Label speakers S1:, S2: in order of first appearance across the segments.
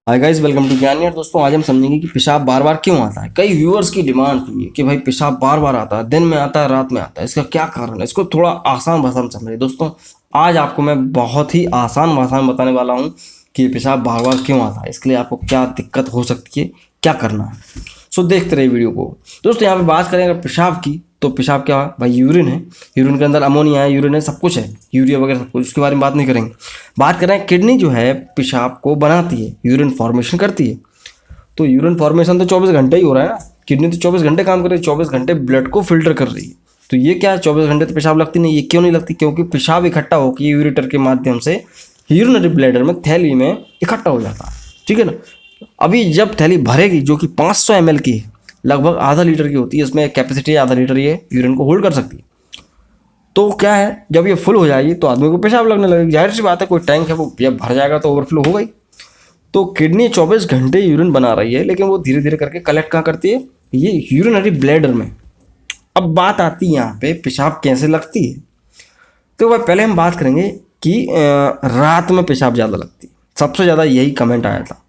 S1: Hi guys, welcome to ज्ञान यार। दोस्तों, आज हम समझेंगे कि पेशाब बार बार क्यों आता है। कई व्यूअर्स की डिमांड थी है कि भाई पेशाब बार बार आता है, दिन में आता है, रात में आता है, इसका क्या कारण है। इसको थोड़ा आसान भाषा में समझिए। दोस्तों, आज आपको मैं बहुत ही आसान भाषा में बताने वाला हूँ कि पेशाब बार बार क्यों आता है, इसके लिए आपको क्या दिक्कत हो सकती है, क्या करना है। सो देखते रहिए वीडियो को। दोस्तों, यहाँ पे बात करें अगर पेशाब की, तो पेशाब क्या है भाई? यूरिन है। यूरिन के अंदर अमोनिया है, यूरिन है, सब कुछ है, यूरिया वगैरह सब कुछ। उसके बारे में बात नहीं करेंगे। बात करें किडनी जो है पेशाब को बनाती है, यूरिन फॉर्मेशन करती है। तो यूरिन फॉर्मेशन तो 24 घंटे ही हो रहा है ना। किडनी तो 24 घंटे काम कर रही है, 24 घंटे ब्लड को फिल्टर कर रही है। तो ये क्या है, 24 घंटे तो पेशाब लगती नहीं। ये क्यों नहीं लगती? क्योंकि पेशाब इकट्ठा होकर यूरेटर के माध्यम से यूरिनरी ब्लैडर में, थैली में इकट्ठा हो जाता है। ठीक है ना। अभी जब थैली भरेगी, जो कि 500 ml की है, लगभग आधा लीटर की होती है, इसमें कैपेसिटी आधा लीटर ये यूरिन को होल्ड कर सकती है। तो क्या है, जब ये फुल हो जाएगी तो आदमी को पेशाब लगने लगेगी। जाहिर सी बात है, कोई टैंक है वो जब भर जाएगा तो ओवरफ्लो हो गई। तो किडनी 24 घंटे यूरिन बना रही है, लेकिन वो धीरे धीरे करके कलेक्ट कहाँ करती है? ये यूरिनरी ब्लैडर में। अब बात आती है यहाँ पे पेशाब कैसे लगती है। तो भाई पहले हम बात करेंगे कि रात में पेशाब ज़्यादा लगती है। सबसे ज़्यादा यही कमेंट आया था।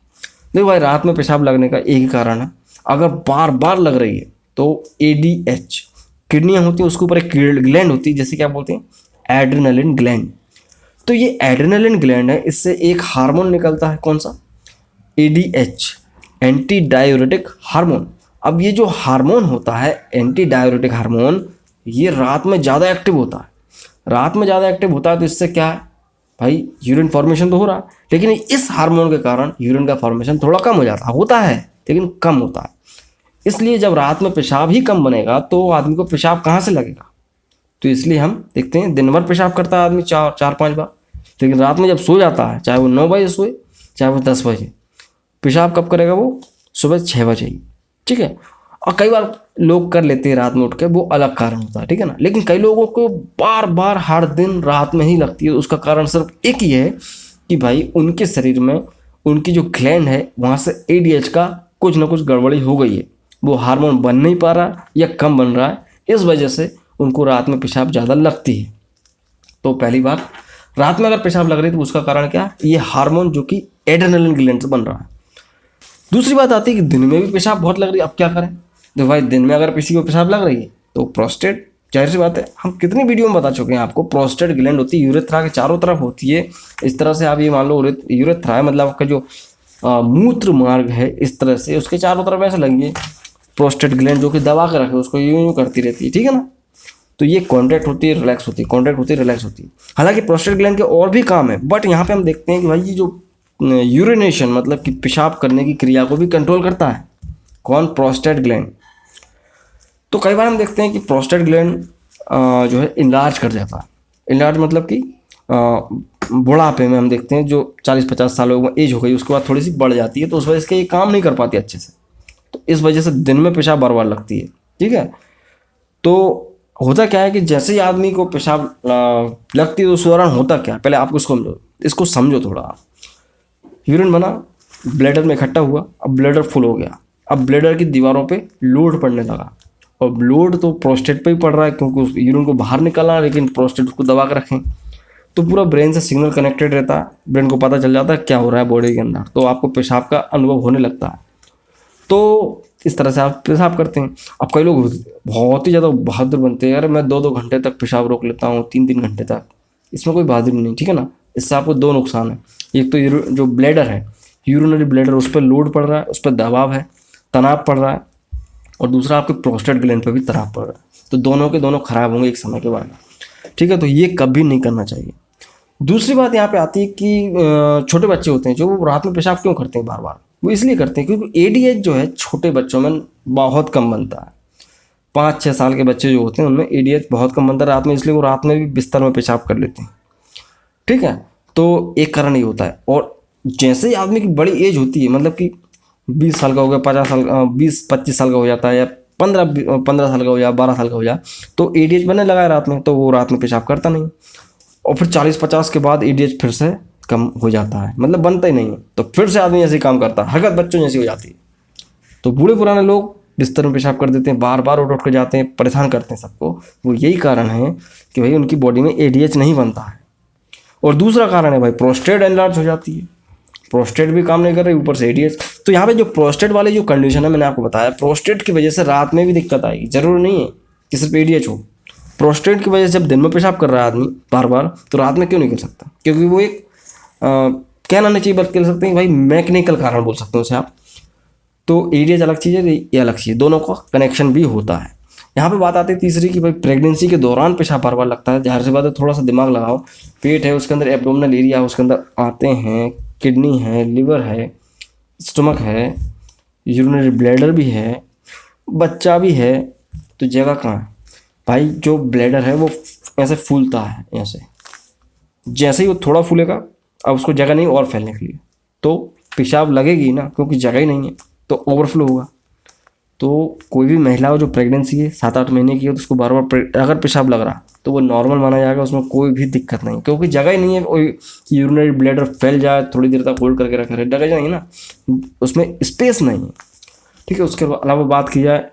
S1: देखो भाई, रात में पेशाब लगने का एक ही कारण है। अगर बार बार लग रही है तो ADH किडनियाँ होती हैं, उसके ऊपर एक ग्लैंड होती है, जैसे क्या बोलते हैं, एड्रेनलिन ग्लैंड। तो ये एड्रेनलिन ग्लैंड है, इससे एक हार्मोन निकलता है। कौन सा? ADH, anti diuretic hormone. अब ये जो हार्मोन होता है एंटी डायूरेटिक हार्मोन, ये रात में ज़्यादा एक्टिव होता है। रात में ज़्यादा एक्टिव होता है तो इससे क्या है भाई, यूरिन फॉर्मेशन तो हो रहा है, लेकिन इस हार्मोन के कारण यूरिन का फॉर्मेशन थोड़ा कम हो जाता है। होता है लेकिन कम होता है। इसलिए जब रात में पेशाब ही कम बनेगा तो आदमी को पेशाब कहाँ से लगेगा? तो इसलिए हम देखते हैं दिन भर पेशाब करता है आदमी 4-5 बार, लेकिन रात में जब सो जाता है, चाहे वो 9 बजे सोए चाहे वो 10 बजे, पेशाब कब करेगा? वो सुबह 6 बजे ही। ठीक है। और कई बार लोग कर लेते हैं रात में उठ के, वो अलग कारण होता है। ठीक है ना। लेकिन कई लोगों को बार बार हर दिन रात में ही लगती है। उसका कारण सिर्फ एक ही है कि भाई उनके शरीर में उनकी जो ग्लैंड है वहाँ से ADH का कुछ ना कुछ गड़बड़ी हो गई है। वो हार्मोन बन नहीं पा रहा या कम बन रहा है, इस वजह से उनको रात में पेशाब ज़्यादा लगती है। तो पहली बात, रात में अगर पेशाब लग रही है तो उसका कारण क्या है? ये हार्मोन जो कि एड्रेनलिन ग्लैंड से बन रहा है। दूसरी बात आती है कि दिन में भी पेशाब बहुत लग रही है। अब क्या करें? तो भाई दिन में अगर किसी को पेशाब लग रही है तो प्रोस्टेट, जाहिर सी बात है, हम कितनी वीडियो में बता चुके हैं आपको, प्रोस्टेट ग्लैंड होती है, यूरेथ्रा के चारों तरफ होती है। इस तरह से आप ये मान लो, यूरेथ्रा है मतलब आपका जो मूत्र मार्ग है, इस तरह से उसके चारों तरफ ऐसे लगी है प्रोस्टेट ग्लैंड, जो कि दबा के रखे, उसको यूं यूं करती रहती है। ठीक है ना। तो ये कॉन्ट्रैक्ट होती है, रिलैक्स होती है, कॉन्ट्रैक्ट होती है, रिलैक्स होती है। हालांकि प्रोस्टेट ग्लैंड के और भी काम है, बट यहाँ पे हम देखते हैं कि भाई ये जो यूरिनेशन मतलब कि पेशाब करने की क्रिया को भी कंट्रोल करता है। कौन? Prostate gland. तो कई बार हम देखते हैं कि प्रोस्टेट ग्लैंड जो है इनलार्ज कर जाता है। इनलार्ज मतलब कि बुढ़ापे में हम देखते हैं जो 40-50 सालों में एज हो गई, उसके बाद थोड़ी सी बढ़ जाती है, तो उस वजह से ये काम नहीं कर पाती अच्छे से। तो इस वजह से दिन में पेशाब बार बार लगती है। ठीक है। तो होता क्या है कि जैसे ही आदमी को पेशाब लगती है तो उस दौरान होता क्या है, पहले आप इसको समझो थोड़ा आप। यूरिन बना, ब्लैडर में इकट्ठा हुआ, अब ब्लैडर फुल हो गया। अब ब्लैडर की दीवारों पे लोड पड़ने लगा, और लोड तो प्रोस्टेट पे ही पड़ रहा है क्योंकि उस यूरिन को बाहर निकालना, लेकिन प्रोस्टेट उसको दबा कर रखें। तो पूरा ब्रेन से सिग्नल कनेक्टेड रहता है, ब्रेन को पता चल जाता है क्या हो रहा है बॉडी के अंदर, तो आपको पेशाब का अनुभव होने लगता है। तो इस तरह से आप पेशाब करते हैं। अब कई लोग बहुत ही ज़्यादा बहादुर बनते हैं, अरे मैं 2-2 घंटे तक पेशाब रोक लेता हूँ, 3-3 घंटे तक। इसमें कोई बहादुरी नहीं। ठीक है ना। इससे आपको 2 नुकसान है। एक तो जो ब्लैडर है, यूरिनरी ब्लैडर, उस पर लोड पड़ रहा है, उस पर दबाव है, तनाव पड़ रहा है, और दूसरा आपके प्रोस्टेट ग्लैंड पर भी तनाव पड़ रहा है। तो दोनों के दोनों खराब होंगे एक समय के बाद। ठीक है। तो ये कभी नहीं करना चाहिए। दूसरी बात यहाँ पे आती है कि छोटे बच्चे होते हैं जो वो रात में पेशाब क्यों करते हैं बार बार? वो इसलिए करते हैं क्योंकि ADH जो है छोटे बच्चों में बहुत कम बनता है। 5-6 साल के बच्चे जो होते हैं उनमें ADH बहुत कम बनता है रात में, इसलिए वो रात में भी बिस्तर में पेशाब कर लेते हैं। ठीक है। तो एक कारण ये होता है। और जैसे ही आदमी की बड़ी एज होती है, मतलब कि 20 साल का हो गया, 50 साल, 20-25 साल का हो जाता है, या 15 साल का हो जाए, 12 साल का हो जाए, तो ADH बनने लगा है रात में, तो वो रात में पेशाब करता नहीं। और फिर 40-50 के बाद ADH फिर से कम हो जाता है, मतलब बनता ही नहीं है, तो फिर से आदमी ऐसे काम करता है, हरकत बच्चों जैसी हो जाती है। तो बूढ़े पुराने लोग बिस्तर में पेशाब कर देते हैं, बार बार उठ के जाते हैं, परेशान करते हैं सबको। वो यही कारण है कि भाई उनकी बॉडी में ADH नहीं बनता है। और दूसरा कारण है भाई, प्रोस्टेट एनलार्ज हो जाती है। प्रोस्टेट भी काम नहीं कर रही, ऊपर से एडीएच। तो यहाँ पे जो प्रोस्टेट वाली जो कंडीशन है मैंने आपको बताया, प्रोस्टेट की वजह से रात में भी दिक्कत आएगी, जरूरी नहीं है कि सिर्फ एडीएच हो। प्रोस्टेट की वजह से जब दिन में पेशाब कर रहा है आदमी बार बार, तो रात में क्यों नहीं कर सकता? क्योंकि वो एक कहना नहीं चाहिए बल्कि कह सकते हैं भाई मैकेनिकल कारण बोल सकते हैं उसे आप। तो एडीएच अलग चीज़ है, ये अलग चीज़ है, दोनों का कनेक्शन भी होता है। यहाँ पे बात आती है तीसरी कि भाई प्रेगनेंसी के दौरान पेशाब बार बार लगता है। जाहिर सी बात है, थोड़ा सा दिमाग लगाओ, पेट है उसके अंदर एब्डोमिनल एरिया है, उसके अंदर आते हैं, किडनी है, लिवर है, स्टमक है, यूरिनरी ब्लैडर भी है, बच्चा भी है, तो जगह कहाँ है भाई? जो ब्लैडर है वो ऐसे फूलता है, ऐसे जैसे ही वो थोड़ा फूलेगा अब उसको जगह नहीं और फैलने के लिए, तो पेशाब लगेगी ना, क्योंकि जगह ही नहीं है तो ओवरफ्लो होगा। तो कोई भी महिला हो जो प्रेगनेंसी है 7-8 महीने की है, तो उसको बार बार अगर पेशाब लग रहा तो वो नॉर्मल माना जाएगा, उसमें कोई भी दिक्कत नहीं, क्योंकि जगह ही नहीं है। कोई यूरिनरी ब्लैडर फैल जाए, थोड़ी देर तक होल्ड करके रखे, जगह नहीं है ना, उसमें स्पेस नहीं है। ठीक है, उसके अलावा बात की जाए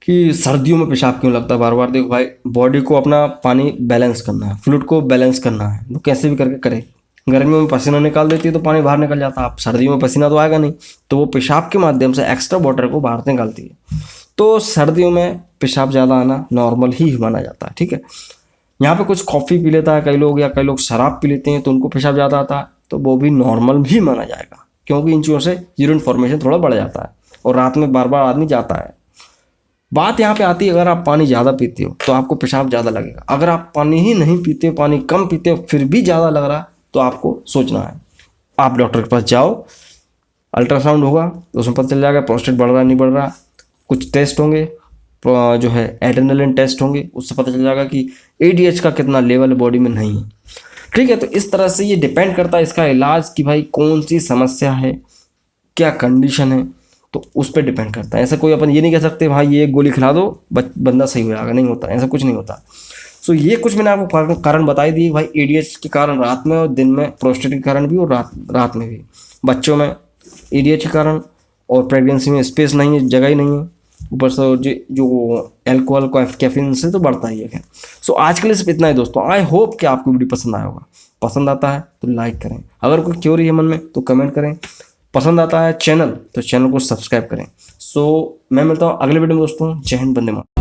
S1: कि सर्दियों में पेशाब क्यों लगता है बार बार। देखो भाई, बॉडी को अपना पानी बैलेंस करना है, फ्लूइड को बैलेंस करना है, वो कैसे भी करके करे। गर्मियों में पसीना निकाल देती है तो पानी बाहर निकल जाता है, आप सर्दियों में पसीना तो आएगा नहीं, तो वो पेशाब के माध्यम से एक्स्ट्रा वाटर को बाहर निकालती है। तो सर्दियों में पेशाब ज़्यादा आना नॉर्मल ही माना जाता है। ठीक है, यहाँ पे कुछ कॉफ़ी पी लेता है कई लोग, या कई लोग शराब पी लेते हैं तो उनको पेशाब ज़्यादा आता है, तो वो भी नॉर्मल भी माना जाएगा, क्योंकि इन चीज़ों से यूरिन फॉर्मेशन थोड़ा बढ़ जाता है और रात में बार बार आदमी जाता है। बात यहाँ पे आती है, अगर आप पानी ज़्यादा पीते हो तो आपको पेशाब ज़्यादा लगेगा। अगर आप पानी ही नहीं पीते हो, पानी कम पीते हो, फिर भी ज़्यादा लग रहा है, तो आपको सोचना है, आप डॉक्टर के पास जाओ, अल्ट्रासाउंड होगा तो उसमें पता चल जाएगा प्रोस्टेट बढ़ रहा नहीं बढ़ रहा। कुछ टेस्ट होंगे, जो है एड्रेनलिन टेस्ट होंगे, उससे पता चल जाएगा कि एडीएच का कितना लेवल बॉडी में नहीं है। ठीक है, तो इस तरह से ये डिपेंड करता है इसका इलाज कि भाई कौन सी समस्या है, क्या कंडीशन है, तो उस पर डिपेंड करता है। ऐसा कोई अपन ये नहीं कह सकते भाई ये एक गोली खिला दो बंदा सही हो जाएगा, नहीं होता, ऐसा कुछ नहीं होता। सो ये कुछ मैंने आपको कारण बताई दिए भाई, एडीएच के कारण रात में और दिन में, प्रोस्टेट के कारण भी और रात में भी, बच्चों में एडीएच के कारण, और प्रेगनेंसी में स्पेस नहीं है, जगह ही नहीं है, ऊपर से जो एल्कोहल का कैफीन से तो बढ़ता ही है। सो आज के लिए सिर्फ इतना ही दोस्तों। आई होप कि आपको वीडियो पसंद आया होगा। पसंद आता है तो लाइक करें, अगर कोई क्वेरी है मन में तो कमेंट करें, पसंद आता है चैनल तो चैनल को सब्सक्राइब करें। सो मैं मिलता हूँ अगले वीडियो में दोस्तों। जय हिंद, वंदे मातरम।